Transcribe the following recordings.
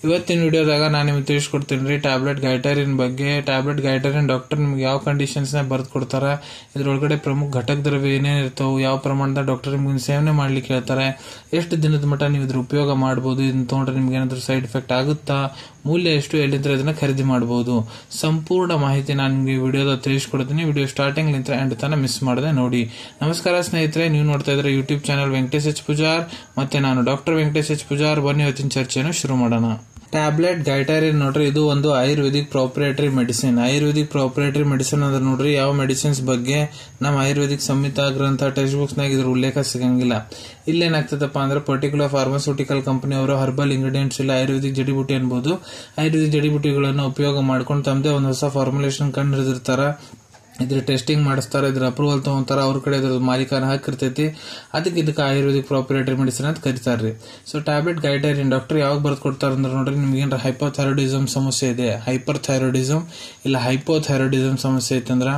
ಇವತ್ತಿನ ವಿಡಿಯೋದಾಗ ನಾನು ನಿಮಗೆ ತಿಳಿಸ್ಕೊಡ್ತೀನಿ ರೀ ಟ್ಯಾಬ್ಲೆಟ್ ಗೈಟರಿನ್ ಬಗ್ಗೆ. ಟ್ಯಾಬ್ಲೆಟ್ ಗೈಟರಿನ್ ಡಾಕ್ಟರ್ ನಿಮ್ಗೆ ಯಾವ ಕಂಡೀಷನ್ಸ್ ನ ಬರ್ದು ಕೊಡ್ತಾರ, ಇದ್ರೊಳಗಡೆ ಪ್ರಮುಖ ಘಟಕ ದ್ರವ್ಯ ಏನೇನು ಇರ್ತಾವೆ, ಯಾವ ಪ್ರಮಾಣದ ಡಾಕ್ಟರ್ ನಿಮ್ಗೆ ಸೇವನೆ ಮಾಡ್ಲಿಕ್ಕೆ ಹೇಳ್ತಾರೆ, ಎಷ್ಟು ದಿನದ ಮಟ್ಟ ನೀವು ಇದ್ರ ಉಪಯೋಗ ಮಾಡಬಹುದು, ಇದನ್ನ ತಗೊಂಡ್ರೆ ನಿಮ್ಗೆ ಏನಾದ್ರು ಸೈಡ್ ಎಫೆಕ್ಟ್ ಆಗುತ್ತಾ, ಮೂಲ್ಯ ಎಷ್ಟು, ಎಲ್ಲಿಂದ ಇದನ್ನ ಖರೀದಿ ಮಾಡಬಹುದು, ಸಂಪೂರ್ಣ ಮಾಹಿತಿ ನಾನು ನಿಮಗೆ ವಿಡಿಯೋದ ತಿಳಿಸ್ಕೊಡ್ತೀನಿ. ವಿಡಿಯೋ ಸ್ಟಾರ್ಟಿಂಗ್ ನಿಂತ ಎಂಡ್ ತನ ಮಿಸ್ ಮಾಡದೆ ನೋಡಿ. ನಮಸ್ಕಾರ ಸ್ನೇಹಿತರೆ, ನೀವು ನೋಡ್ತಾ ಇದ್ರೆ YouTube channel Venkatesh H Pujar, ಮತ್ತೆ ನಾನು ಡಾಕ್ಟರ್ ವೆಂಕಟೇಶ್ ಎಚ್ ಪೂಜಾರ್. ಬನ್ನಿ ಇವತ್ತಿನ ಚರ್ಚೆಯನ್ನು ಶುರು ಮಾಡೋಣ. ಟ್ಯಾಬ್ಲೆಟ್ ಗೈಟರಿನ್ ನೋಡ್ರಿ, ಇದು ಒಂದು ಆಯುರ್ವೇದಿಕ್ ಪ್ರಾಪರೇಟರಿ ಮೆಡಿಸಿನ್. ಆಯುರ್ವೇದಿಕ್ ಪ್ರಾಪರೇಟರಿ ಮೆಡಿಸಿನ್ ಅಂದ್ರೆ ನೋಡ್ರಿ, ಯಾವ ಮೆಡಿಸಿನ್ಸ್ ಬಗ್ಗೆ ನಮ್ಮ ಆಯುರ್ವೇದಿಕ್ ಸಂಹಿತಾ ಗ್ರಂಥ ಟೆಕ್ಸ್ಟ್ ಬುಕ್ಸ್ ನಾಗ ಇದ್ರ ಉಲ್ಲೇಖ ಸಿಗಂಗಿಲ್ಲ. ಇಲ್ಲೇನಾಗ್ತದಪ್ಪ ಅಂದ್ರೆ ಪರ್ಟಿಕ್ಯುಲರ್ ಫಾರ್ಮಾಸ್ಯೂಟಿಕಲ್ ಕಂಪನಿ ಅವರು ಹರ್ಬಲ್ ಇಂಗ್ರೀಡಿಯೆಂಟ್ಸ್ ಇಲ್ಲ ಆಯುರ್ವೇದಿಕ್ ಜಡಿಬುಟಿ ಅನ್ಬೋದು, ಆಯುರ್ವೇದಿಕ್ ಜಡಿಬುಟಿಗಳನ್ನು ಉಪಯೋಗ ಮಾಡ್ಕೊಂಡು ತಮ್ಮದೇ ಒಂದು ಹೊಸ ಫಾರ್ಮುಲೇಷನ್ ಕಂಡು ಹಿಡಿದಿರ್ತಾರ. ಇದ್ರ ಟೆಸ್ಟಿಂಗ್ ಮಾಡಿಸ್ತಾರೆ, ಇದ್ರ ಅಪ್ರೂವಲ್ ತಗೊಂತಾರ, ಅವ್ರ ಕಡೆ ಇದ್ರ ಮಾಲೀಕನ ಹಾಕಿರ್ತೈತಿ. ಇದಕ್ಕೆ ಆಯುರ್ವೇದಿಕ್ ಪ್ರಾಪರೇಟರಿ ಮೆಡಿಸಿನ್ ಅಂತ ಕರೀತಾರ್ರಿ. ಸೊ ಟ್ಯಾಬ್ಲೆಟ್ ಗೈಟರಿನ್ ಡಾಕ್ಟರ್ ಯಾವಾಗ ಬರ್ದು ಕೊಡ್ತಾರ ಅಂದ್ರೆ ನೋಡ್ರಿ, ನಿಮ್ಗೆ ಏನಾರ ಹೈಪೋಥೈರಾಯ್ಡಿಸಮ್ ಸಮಸ್ಯೆ ಇದೆ, ಹೈಪರ್ ಥೈರಾಯ್ಡಿಸಮ್ ಇಲ್ಲ ಹೈಪೋಥೈರಾಯ್ಡಿಸಮ್ ಸಮಸ್ಯೆ ಐತಂದ್ರ,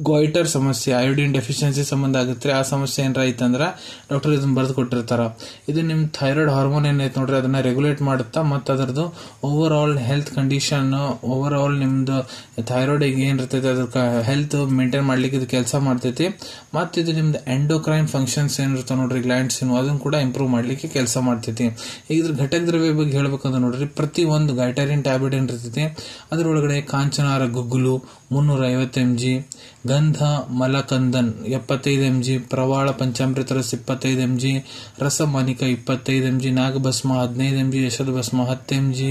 ಗೋಯ್ಟರ್ ಸಮಸ್ಯೆ, ಅಯೋಡಿನ್ ಡೆಫಿಷಿಯನ್ಸಿ ಸಂಬಂಧ ಆಗುತ್ತೆ, ಆ ಸಮಸ್ಯೆ ಏನಾರ ಐತಂದ್ರ ಡಾಕ್ಟರ್ ಇದನ್ನ ಬರ್ದು ಕೊಟ್ಟಿರ್ತಾರ. ಇದು ನಿಮ್ ಥೈರಾಯ್ಡ್ ಹಾರ್ಮೋನ್ ಏನೈತೆ ನೋಡ್ರಿ, ಅದನ್ನ ರೆಗ್ಯುಲೇಟ್ ಮಾಡುತ್ತಾ ಮತ್ತು ಅದರದ್ದು over all health condition, over all ನಿಮ್ದು ಥೈರಾಯ್ಡ್ ಏನಿರ್ತೈತೆ ಅದ್ರ ಹೆಲ್ತ್ ಮೇಂಟೈನ್ ಮಾಡ್ಲಿಕ್ಕೆ ಇದು ಕೆಲಸ ಮಾಡ್ತೈತಿ. ಮತ್ತು ಇದು ನಿಮ್ದು ಎಂಡೋಕ್ರೈನ್ ಫಂಕ್ಷನ್ಸ್ ಏನಿರ್ತಾವ ನೋಡ್ರಿ, ಗ್ಲ್ಯಾಂಡ್ಸ್ ಅದನ್ನು ಕೂಡ ಇಂಪ್ರೂವ್ ಮಾಡ್ಲಿಕ್ಕೆ ಕೆಲಸ ಮಾಡ್ತೈತಿ. ಈಗ ಇದ್ರ ಘಟಕ ದ್ರವ್ಯ ಬಗ್ಗೆ ಹೇಳ್ಬೇಕಂದ್ರೆ ನೋಡ್ರಿ, ಪ್ರತಿ ಒಂದು ಗೈಟರಿನ್ ಟ್ಯಾಬ್ಲೆಟ್ ಏನಿರ್ತೈತಿ ಅದ್ರೊಳಗಡೆ ಕಾಂಚನಾರ ಗುಗ್ಗುಲು 350 mg, ಗಂಧ ಮಲಕಂದನ್ 75 mg, ಪ್ರವಾಳ ಪಂಚಾಮೃತ ರಸ 25 mg, ರಸಮಾನಿಕ 25 mg, ನಾಗಭಸ್ಮ 15 mg, ಯಶದ ಭಸ್ಮ 10 mg,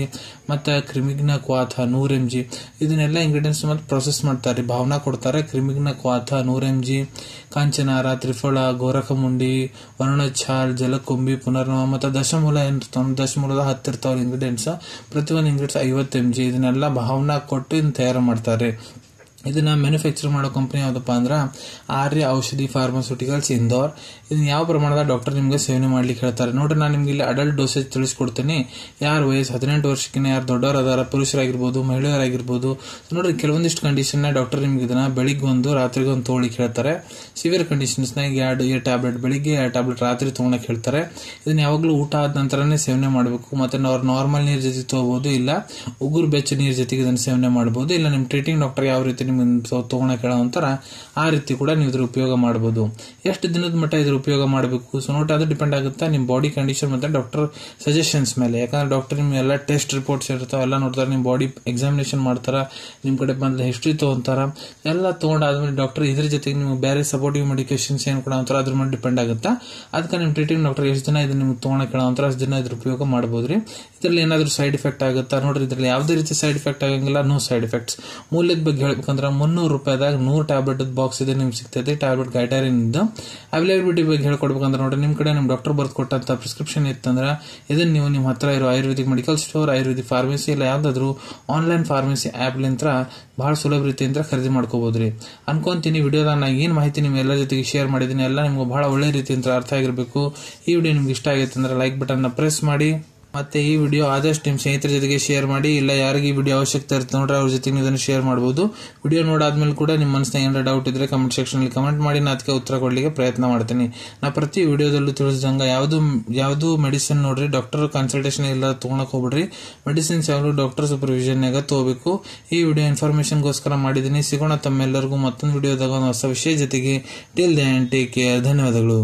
ಮತ್ತು ಕ್ರಿಮಿಗ್ನ ಕ್ವಾಥ 100 mg. ಇದನ್ನೆಲ್ಲ ಇಂಗ್ರೀಡಿಯೆಂಟ್ಸ್ ಮತ್ತೆ ಪ್ರೊಸೆಸ್ ಮಾಡ್ತಾರೆ, ಭಾವನಾ ಕೊಡ್ತಾರೆ. ಕ್ರಿಮಿಗ್ನ ಕ್ವಾಥ 100 mg, ಕಾಂಚನಾರ, ತ್ರಿಫಳ, ಗೋರಖಮುಂಡಿ, ವರ್ಣಛಾಲ್, ಜಲಕುಂಬಿ, ಪುನರ್ನವ ಮತ್ತು ದಶಮೂಲ ಏನಿರ್ತಾವ, ದಶಮೂಲದ 10 ಇರ್ತಾವ ಇಂಗ್ರೀಡಿಯೆಂಟ್ಸ್. ಪ್ರತಿಯೊಂದು ಇಂಗ್ರೀಡಿಯೆಂಟ್ಸ್ 50 mg. ಇದನ್ನೆಲ್ಲ ಭಾವನಾ ಕೊಟ್ಟು ಇದನ್ನ ತಯಾರು ಮಾಡ್ತಾರೆ. ಇದನ್ನ ಮ್ಯಾನುಫ್ಯಾಕ್ಚರ್ ಮಾಡೋ ಕಂಪನಿ ಯಾವ್ದಪ್ಪ ಅಂದ್ರ ಆರ್ಯ ಔಷಧಿ ಫಾರ್ಮಾಸ್ಯೂಟಿಕಲ್ಸ್ ಇಂದೋರ್. ಇದನ್ನ ಯಾವ ಪ್ರಮಾಣದ ಡಾಕ್ಟರ್ ನಿಮ್ಗೆ ಸೇವನೆ ಮಾಡ್ಲಿಕ್ಕೆ ಹೇಳ್ತಾರೆ ನೋಡ್ರಿ. ನಾನು ನಿಮ್ಗೆ ಇಲ್ಲಿ ಅಡಲ್ಟ್ ಡೋಸೇಜ್ ತಿಳಿಸ್ಕೊಡ್ತೀನಿ. ಯಾರು ವಯಸ್ಸು 18 ವರ್ಷಕ್ಕಿಂತ ಯಾರು ದೊಡ್ಡವರು ಅದಾರ, ಪುರುಷರಾಗಿರ್ಬೋದು ಮಹಿಳೆಯರಾಗಿರ್ಬೋದು. ನೋಡ್ರಿ, ಕೆಲವೊಂದಿಷ್ಟು ಕಂಡೀಷನ್ ಡಾಕ್ಟರ್ ನಿಮ್ಗೆ ಇದನ್ನ ಬೆಳಿಗ್ಗೆ ಒಂದು ರಾತ್ರಿಗೆ ಒಂದು ತಗೊಳ್ಳಿಕ್ಕೆ ಹೇಳ್ತಾರೆ. ಸಿವಿಯರ್ ಕಂಡೀಷನ್ಸ್ ನಾಗ 2 ಟ್ಯಾಬ್ಲೆಟ್ ಬೆಳಿಗ್ಗೆ 2 ಟ್ಯಾಬ್ಲೆಟ್ ರಾತ್ರಿ ತಗೊಳಕ್ ಹೇಳ್ತಾರೆ. ಇದನ್ನ ಯಾವಾಗ್ಲೂ ಊಟ ಆದ ನಂತರನೇ ಸೇವನೆ ಮಾಡಬೇಕು. ಮತ್ತೆ ನಾರ್ಮಲ್ ನೀರ್ ಜೊತೆ ತಗೋಬಹುದು, ಇಲ್ಲ ಉಗುರು ಬೆಚ್ಚ ನೀರ್ ಜೊತೆಗೆ ಇದನ್ನ ಸೇವನೆ ಮಾಡಬಹುದು, ಇಲ್ಲ ನಿಮ್ ಟ್ರೀಟಿಂಗ್ ಡಾಕ್ಟರ್ ಯಾವ ರೀತಿ ನಿಮ್ಗೆ ತಗೊಳಕ್ ಹೇಳೋಂತಾರ ಆ ರೀತಿ ಕೂಡ ನೀವು ಇದ್ರ ಉಪಯೋಗ ಮಾಡಬಹುದು. ಎಷ್ಟು ದಿನದ ಮಟ್ಟ ಇದ್ರ ಉಪಯೋಗ ಮಾಡಬೇಕು, ಸೊ ನೋಡಿ ಅದು ಡಿಪೆಂಡ್ ಆಗುತ್ತೆ ನಿಮ್ ಬಾಡಿ ಕಂಡೀಷನ್ ಮತ್ತೆ ಡಾಕ್ಟರ್ ಸಜೆಷನ್ಸ್ ಮೇಲೆ. ಯಾಕಂದ್ರೆ ಡಾಕ್ಟರ್ ನಿಮ್ಗೆ ಎಲ್ಲ ಟೆಸ್ಟ್ ರಿಪೋರ್ಟ್ಸ್ ಇರ್ತಾವ, ಎಲ್ಲ ನೋಡ್ತಾರೆ, ನಿಮ್ ಬಾಡಿ ಎಕ್ಸಾಮಿನೇಷನ್ ಮಾಡ್ತಾರ, ನಿಮ್ ಕಡೆ ಬಂದ ಹಿಸ್ಟ್ರಿ ತಗೊಂತಾರ. ಎಲ್ಲ ತಗೊಂಡಾದ್ಮೇಲೆ ಡಾಕ್ಟರ್ ಇದ್ರ ಜೊತೆಗೆ ನಿಮ್ಗೆ ಬೇರೆ ಸಪೋರ್ಟಿವ್ ಮೆಡಿಕೇಶನ್ಸ್ ಏನ್ ಕೂಡ ಅಂತಾರ ಅದ್ರ ಮೇಲೆ ಡಿಪೆಂಡ್ ಆಗುತ್ತೆ. ಅದಕ್ಕೆ ನಿಮ್ ಟ್ರೀಟಿಂಗ್ ಡಾಕ್ಟರ್ ಎಷ್ಟು ದಿನ ಇದನ್ನ ನಿಮ್ಗೆ ತಗೊಳಕ್ ಹೇಳೋಂತಾರ ಅಷ್ಟು ದಿನ ಇದ್ರ ಉಪಯೋಗ ಮಾಡಬಹುದ್ರಿ. ಇದ್ರಲ್ಲಿ ಏನಾದ್ರು ಸೈಡ್ ಎಫೆಕ್ಟ್ ಆಗುತ್ತಾ ನೋಡ್ರಿ, ಇದ್ರಲ್ಲಿ ಯಾವುದೇ ರೀತಿ ಸೈಡ್ ಎಫೆಕ್ಟ್ ಆಗಂಗಿಲ್ಲ, ನೋ ಸೈಡ್ ಎಫೆಕ್ಟ್ಸ್. ಮೂಲ್ಯದ ಬಗ್ಗೆ ಹೇಳ್ಬೇಕಂದ್ರೆ 300 ರೂಪಾಯಿದಾಗ 100 ಟ್ಯಾಬ್ಲೆಟ್ ಬಾಕ್ಸ್ ಇದೆ ನಿಮ್ಗೆ ಸಿಗ್ತೈತಿ ಟ್ಯಾಬ್ಲೆಟ್ ಗೈಟರಿನ್. ಅವೈಲಬಿಲಿಟಿ ಬಗ್ಗೆ ಹೇಳ್ಕೊಡ್ಬೇಕಂದ್ರೆ ನೋಡ್ರಿ, ನಿಮ್ ಕಡೆ ನಿಮ್ ಡಾಕ್ಟರ್ ಬರ್ದು ಕೊಟ್ಟಂತ ಪ್ರಿಸ್ಕ್ರಿಪ್ಷನ್ ಇತ್ತಂದ್ರೆ ಇದನ್ನ ನೀವು ನಿಮ್ ಹತ್ರ ಇರೋ Ayurvedic medical store, Ayurvedic pharmacy ಇಲ್ಲ ಯಾವ್ದಾದ್ರು ಆನ್ಲೈನ್ ಫಾರ್ಮಸಿ ಆಪ್ ಲಿಂತ್ರ ಬಹಳ ಸುಲಭ ರೀತಿಯಿಂದ ಖರೀದಿ ಮಾಡ್ಕೋಬಹುದ್ರಿ ಅನ್ಕೊಂತೀನಿ. ವಿಡಿಯೋದಾಗ ನಾ ಏನ್ ಮಾಹಿತಿ ನಿಮ್ ಎಲ್ಲರ ಜೊತೆಗೆ ಶೇರ್ ಮಾಡಿದೀನಿ ಎಲ್ಲ ನಿಮ್ಗೆ ಬಹಳ ಒಳ್ಳೆ ರೀತಿಯಿಂದ ಅರ್ಥ ಆಗಿರ್ಬೇಕು. ಈ ವಿಡಿಯೋ ನಿಮ್ಗೆ ಇಷ್ಟ ಆಗೈತೆ ಅಂದ್ರೆ ಲೈಕ್ ಬಟನ್ ನ ಪ್ರೆಸ್ ಮಾಡಿ, ಮತ್ತೆ ಈ ವಿಡಿಯೋ ಆದಷ್ಟು ನಿಮ್ಮ ಸ್ನೇಹಿತರ ಜೊತೆಗೆ ಶೇರ್ ಮಾಡಿ. ಇಲ್ಲ ಯಾರಿಗೆ ಈ ವಿಡಿಯೋ ಅವಶ್ಯಕತೆ ಇರುತ್ತೆ ನೋಡ್ರೆ ಅವ್ರ ಜೊತೆಗೆ ಇದನ್ನು ಶೇರ್ ಮಾಡಬಹುದು. ವಿಡಿಯೋ ನೋಡಾದ್ಮೇಲೆ ಕೂಡ ನಿಮ್ಮ ಮನಸ್ಸಿನ ಏನಾರ ಡೌಟ್ ಇದ್ರೆ ಕಮೆಂಟ್ ಸೆಕ್ಷನ್ ಅಲ್ಲಿ ಕಮೆಂಟ್ ಮಾಡಿ, ನಾ ಅದಕ್ಕೆ ಉತ್ತರ ಕೊಡ್ಲಿಕ್ಕೆ ಪ್ರಯತ್ನ ಮಾಡ್ತೀನಿ. ನಾ ಪ್ರತಿ ವಿಡಿಯೋದಲ್ಲೂ ತಿಳಿಸಿದಂಗ ಯಾವ್ದು ಮೆಡಿಸಿನ್ ನೋಡ್ರಿ ಡಾಕ್ಟರ್ ಕನ್ಸಲ್ಟೇಷನ್ ಇಲ್ಲ ತಗೊಳಕ್ ಹೋಗ್ಬಿಡ್ರಿ. ಮೆಡಿಸಿನ್ಸ್ ಯಾವಾಗಲೂ ಡಾಕ್ಟರ್ ಸೂಪರ್ವಿಷನ್ ನಾಗ ತಗೋಬೇಕು. ಈ ವಿಡಿಯೋ ಇನ್ಫಾರ್ಮೇಶನ್ಗೋಸ್ಕರ ಮಾಡಿದೀನಿ. ಸಿಗೋಣ ತಮ್ಮೆಲ್ಲರಿಗೂ ಮತ್ತೊಂದು ವಿಡಿಯೋದಾಗ ಒಂದು ಹೊಸ ವಿಷಯ ಜೊತೆಗೆ. Till then take care. ಧನ್ಯವಾದಗಳು.